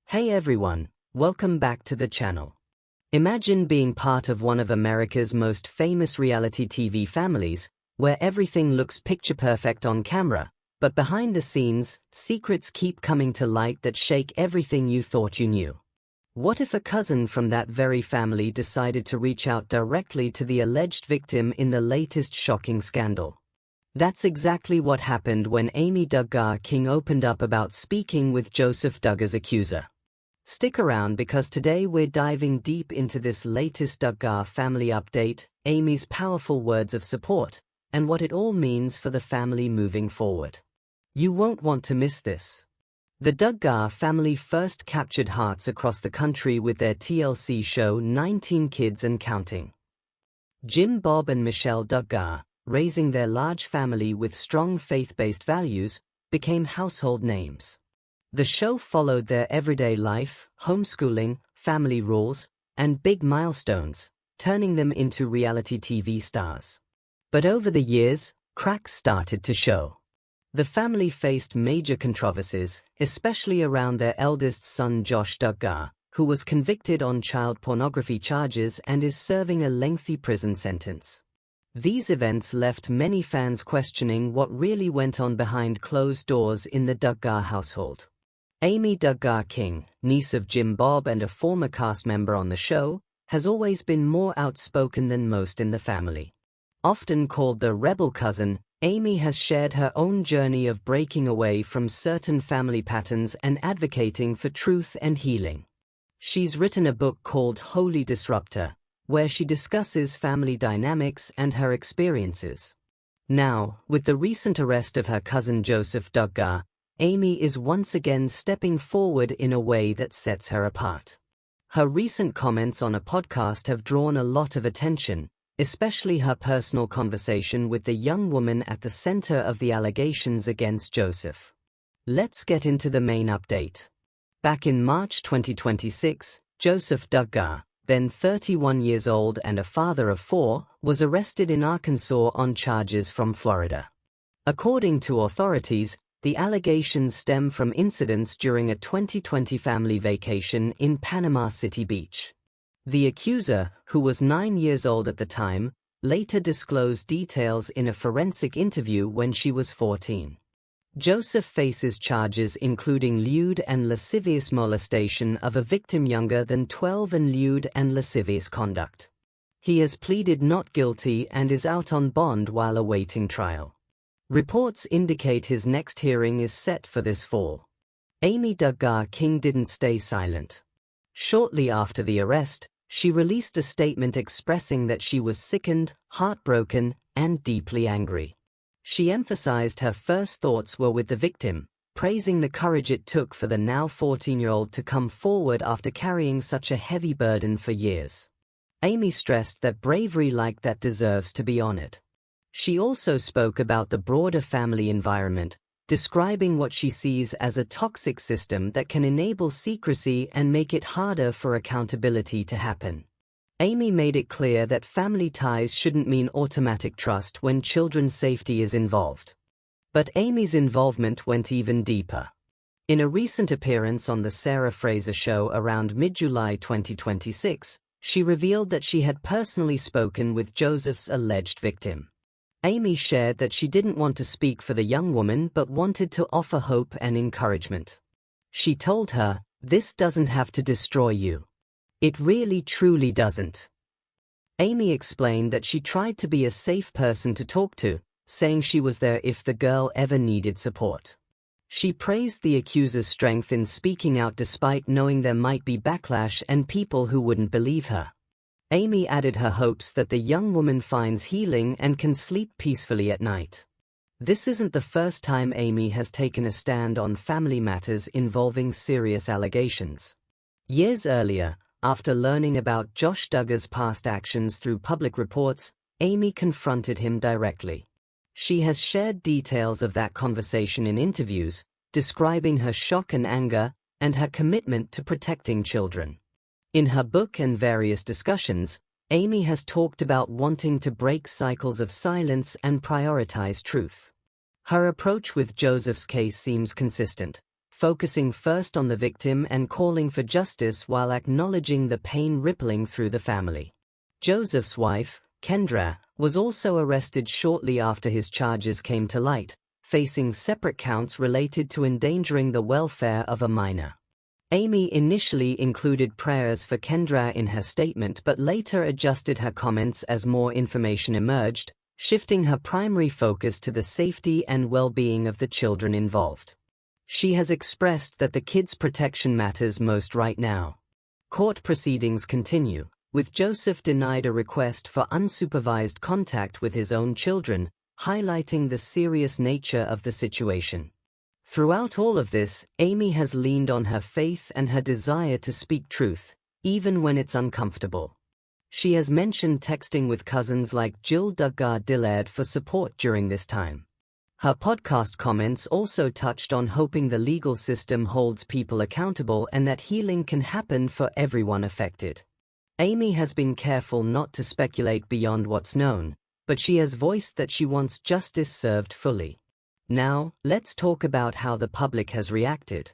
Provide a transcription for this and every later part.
Hey everyone, welcome back to the channel. Imagine being part of one of America's most famous reality TV families, where everything looks picture perfect on camera, but behind the scenes, secrets keep coming to light that shake everything you thought you knew. What if a cousin from that very family decided to reach out directly to the alleged victim in the latest shocking scandal? That's exactly what happened when Amy Duggar King opened up about speaking with Joseph Duggar's accuser. Stick around because today we're diving deep into this latest Duggar family update, Amy's powerful words of support, and what it all means for the family moving forward. You won't want to miss this. The Duggar family first captured hearts across the country with their TLC show 19 Kids and Counting. Jim, Bob and Michelle Duggar, raising their large family with strong faith-based values, became household names. The show followed their everyday life, homeschooling, family rules, and big milestones, turning them into reality TV stars. But over the years, cracks started to show. The family faced major controversies, especially around their eldest son Josh Duggar, who was convicted on child pornography charges and is serving a lengthy prison sentence. These events left many fans questioning what really went on behind closed doors in the Duggar household. Amy Duggar King, niece of Jim Bob and a former cast member on the show, has always been more outspoken than most in the family. Often called the rebel cousin, Amy has shared her own journey of breaking away from certain family patterns and advocating for truth and healing. She's written a book called Holy Disruptor, where she discusses family dynamics and her experiences. Now, with the recent arrest of her cousin Joseph Duggar, Amy is once again stepping forward in a way that sets her apart. Her recent comments on a podcast have drawn a lot of attention, especially her personal conversation with the young woman at the center of the allegations against Joseph. Let's get into the main update. Back in March 2026, Joseph Duggar, then 31 years old and a father of 4, was arrested in Arkansas on charges from Florida. According to authorities, the allegations stem from incidents during a 2020 family vacation in Panama City Beach. The accuser, who was 9 years old at the time, later disclosed details in a forensic interview when she was 14. Joseph faces charges including lewd and lascivious molestation of a victim younger than 12 and lewd and lascivious conduct. He has pleaded not guilty and is out on bond while awaiting trial. Reports indicate his next hearing is set for this fall. Amy Duggar King didn't stay silent. Shortly after the arrest, she released a statement expressing that she was sickened, heartbroken, and deeply angry. She emphasized her first thoughts were with the victim, praising the courage it took for the now 14-year-old to come forward after carrying such a heavy burden for years. Amy stressed that bravery like that deserves to be honored. She also spoke about the broader family environment, describing what she sees as a toxic system that can enable secrecy and make it harder for accountability to happen. Amy made it clear that family ties shouldn't mean automatic trust when children's safety is involved. But Amy's involvement went even deeper. In a recent appearance on the Sarah Fraser Show around mid-July 2026, she revealed that she had personally spoken with Joseph's alleged victim. Amy shared that she didn't want to speak for the young woman but wanted to offer hope and encouragement. She told her, "This doesn't have to destroy you. It really truly doesn't." Amy explained that she tried to be a safe person to talk to, saying she was there if the girl ever needed support. She praised the accuser's strength in speaking out despite knowing there might be backlash and people who wouldn't believe her. Amy added her hopes that the young woman finds healing and can sleep peacefully at night. This isn't the first time Amy has taken a stand on family matters involving serious allegations. Years earlier, after learning about Josh Duggar's past actions through public reports, Amy confronted him directly. She has shared details of that conversation in interviews, describing her shock and anger, and her commitment to protecting children. In her book and various discussions, Amy has talked about wanting to break cycles of silence and prioritize truth. Her approach with Joseph's case seems consistent, focusing first on the victim and calling for justice while acknowledging the pain rippling through the family. Joseph's wife, Kendra, was also arrested shortly after his charges came to light, facing separate counts related to endangering the welfare of a minor. Amy initially included prayers for Kendra in her statement but later adjusted her comments as more information emerged, shifting her primary focus to the safety and well-being of the children involved. She has expressed that the kids' protection matters most right now. Court proceedings continue, with Joseph denied a request for unsupervised contact with his own children, highlighting the serious nature of the situation. Throughout all of this, Amy has leaned on her faith and her desire to speak truth, even when it's uncomfortable. She has mentioned texting with cousins like Jill Duggar for support during this time. Her podcast comments also touched on hoping the legal system holds people accountable and that healing can happen for everyone affected. Amy has been careful not to speculate beyond what's known, but she has voiced that she wants justice served fully. Now, let's talk about how the public has reacted.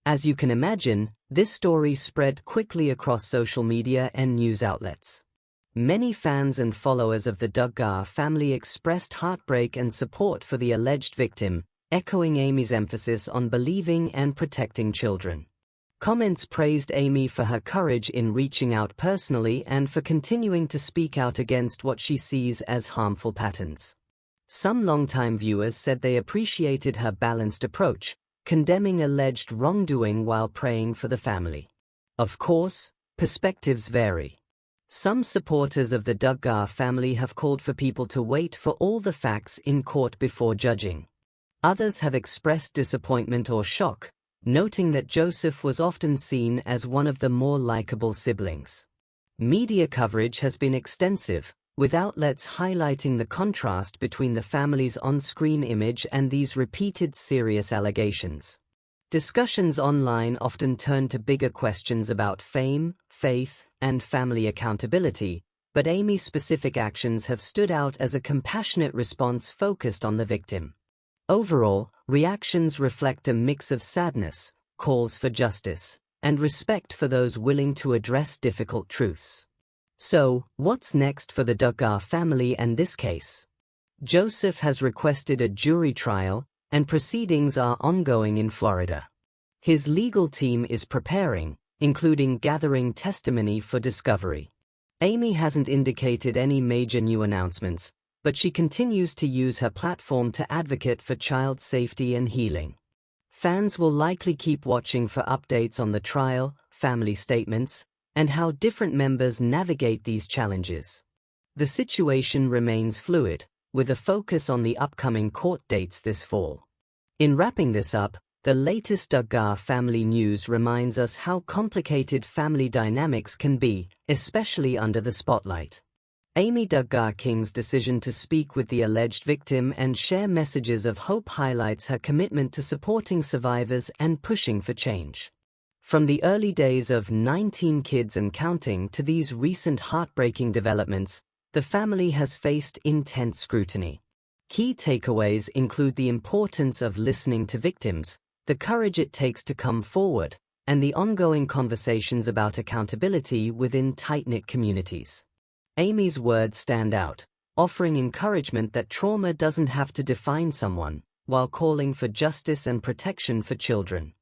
As you can imagine, this story spread quickly across social media and news outlets. Many fans and followers of the Duggar family expressed heartbreak and support for the alleged victim, echoing Amy's emphasis on believing and protecting children. Comments praised Amy for her courage in reaching out personally and for continuing to speak out against what she sees as harmful patterns. Some longtime viewers said they appreciated her balanced approach, condemning alleged wrongdoing while praying for the family. Of course, perspectives vary. Some supporters of the Duggar family have called for people to wait for all the facts in court before judging. Others have expressed disappointment or shock, noting that Joseph was often seen as one of the more likable siblings. Media coverage has been extensive, with outlets highlighting the contrast between the family's on-screen image and these repeated serious allegations. Discussions online often turn to bigger questions about fame, faith, and family accountability, but Amy's specific actions have stood out as a compassionate response focused on the victim. Overall, reactions reflect a mix of sadness, calls for justice, and respect for those willing to address difficult truths. So, what's next for the Duggar family and this case? Joseph has requested a jury trial, and proceedings are ongoing in Florida. His legal team is preparing, including gathering testimony for discovery. Amy hasn't indicated any major new announcements, but she continues to use her platform to advocate for child safety and healing. Fans will likely keep watching for updates on the trial, family statements, and how different members navigate these challenges. The situation remains fluid, with a focus on the upcoming court dates this fall. In wrapping this up, the latest Duggar family news reminds us how complicated family dynamics can be, especially under the spotlight. Amy Duggar King's decision to speak with the alleged victim and share messages of hope highlights her commitment to supporting survivors and pushing for change. From the early days of 19 Kids and Counting to these recent heartbreaking developments, the family has faced intense scrutiny. Key takeaways include the importance of listening to victims, the courage it takes to come forward, and the ongoing conversations about accountability within tight-knit communities. Amy's words stand out, offering encouragement that trauma doesn't have to define someone, while calling for justice and protection for children.